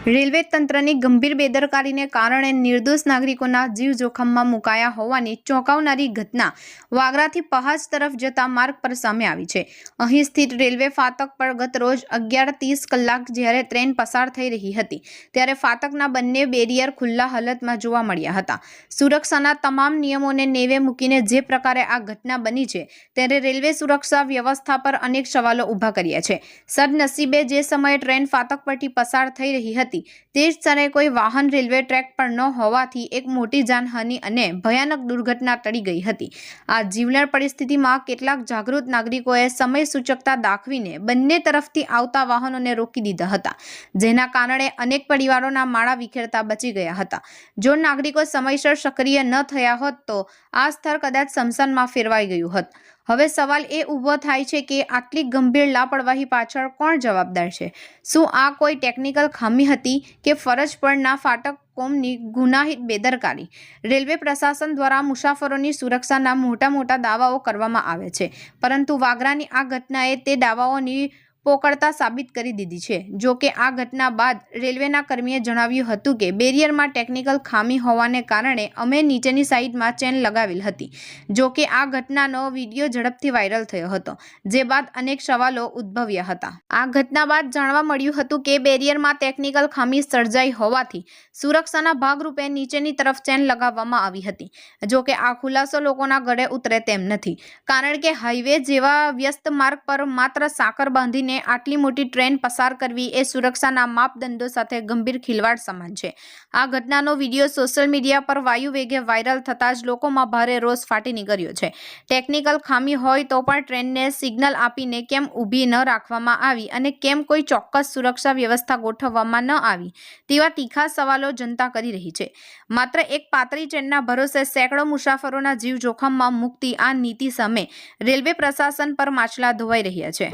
Railway તંત્રની ગંભીર બેદરકારીને કારણે નિર્દોષ નાગરિકોના જીવ જોખમમાં મુકાયા હોવાની ચોંકાવનારી ઘટના વાગરાથી પહાજ તરફ જતા માર્ગ પર સામે આવી છે। અહીં સ્થિત રેલવે ફાટક પર ગત રોજ 11:30 કલાક જ્યારે ટ્રેન પસાર થઈ રહી હતી ત્યારે ફાટકના બંને બેરિયર ખુલ્લા હાલતમાં જોવા મળ્યા હતા। સુરક્ષાના તમામ નિયમોને નેવે મૂકીને જે પ્રકારે આ ઘટના બની છે ત્યારે રેલવે સુરક્ષા વ્યવસ્થા પર અનેક સવાલો ઊભા કર્યા છે। સદનસીબે જે સમયે ટ્રેન ફાટક પરથી પસાર થઈ રહી હતી તે જ ક્ષણે કોઈ વાહન રેલવે ટ્રેક પર ન હોવાથી એક મોટી જાનહાનિ અને ભયાનક દુર્ઘટના ટળી ગઈ હતી। આ જીવલેણ પરિસ્થિતિમાં કેટલાક જાગૃત નાગરિકોએ સમય સૂચકતા દાખવીને બંને તરફથી આવતા વાહનોને રોકી દીધા હતા, જેના કારણે અનેક પરિવારોના માળા વિખેરાતા બચી ગયા હતા। જો નાગરિકો સમયસર સક્રિય ન થયા હોત તો આ સ્થળ કદાચ સ્મશાનમાં ફેરવાઈ ગયું હોત। હવે સવાલ એ ઊભો થાય છે કે આટલી ગંભીર લાપરવાહી પાછળ કોણ જવાબદાર છે? શું આ કોઈ ટેકનિકલ ખામી હતી કે ફરજ પરના ફાટક કોમની ગુનાહિત બેદરકારી? રેલવે પ્રશાસન દ્વારા મુસાફરોની સુરક્ષાના મોટા દાવાઓ કરવામાં આવે છે, પરંતુ વાગરાની આ ઘટનાએ તે દાવાઓની પોકળતા સાબિત કરી દીધી છે। જો કે આ ઘટના બાદ રેલવેના કર્મીએ જણાવ્યું હતું કે બેરિયરમાં ટેકનિકલ ખામી હોવાને કારણે અમે નીચેની સાઈડમાં ચેન લગાવેલ હતી। જો કે આ ઘટનાનો વિડીયો ઝડપથી વાયરલ થયો હતો, જે બાદ અનેક સવાલો ઉદ્ભવ્યા હતા। આ ઘટના બાદ જાણવા મળ્યું હતું કે બેરિયરમાં ટેકનિકલ ખામી સર્જાઈ હોવાથી સુરક્ષાના ભાગરૂપે નીચેની તરફ ચેન લગાવવામાં આવી હતી। જો કે આ ખુલાસો લોકોના ગળે ઉતરે તેમ નથી, કારણ કે હાઈવે જેવા વ્યસ્ત માર્ગ પર માત્ર સાંકળ બાંધીને આટલી મોટી ટ્રેન પસાર કરવી એ સુરક્ષાના માપદંડો સાથે ગંભીર ખિલવાડ સમાન છે। આ ઘટનાનો વિડીયો સોશિયલ મીડિયા પર વાયુ વેગે વાયરલ થતાં જ લોકોમાં ભારે રોષ ફાટી નીકળ્યો છે। ટેકનિકલ ખામી હોય તો પણ ટ્રેનને સિગ્નલ આપીને કેમ ઊભી ન રાખવામાં આવી અને કેમ કોઈ ચોક્કસ સુરક્ષા વ્યવસ્થા ગોઠવવામાં ન આવી તેવા તીખા સવાલો જનતા કરી રહી છે। માત્ર એક પાતળી ટ્રેનના ભરોસે સેંકડો મુસાફરોના જીવ જોખમમાં મૂકતી આ નીતિ સામે રેલવે પ્રશાસન પર માછલા ધોવાઈ રહ્યા છે।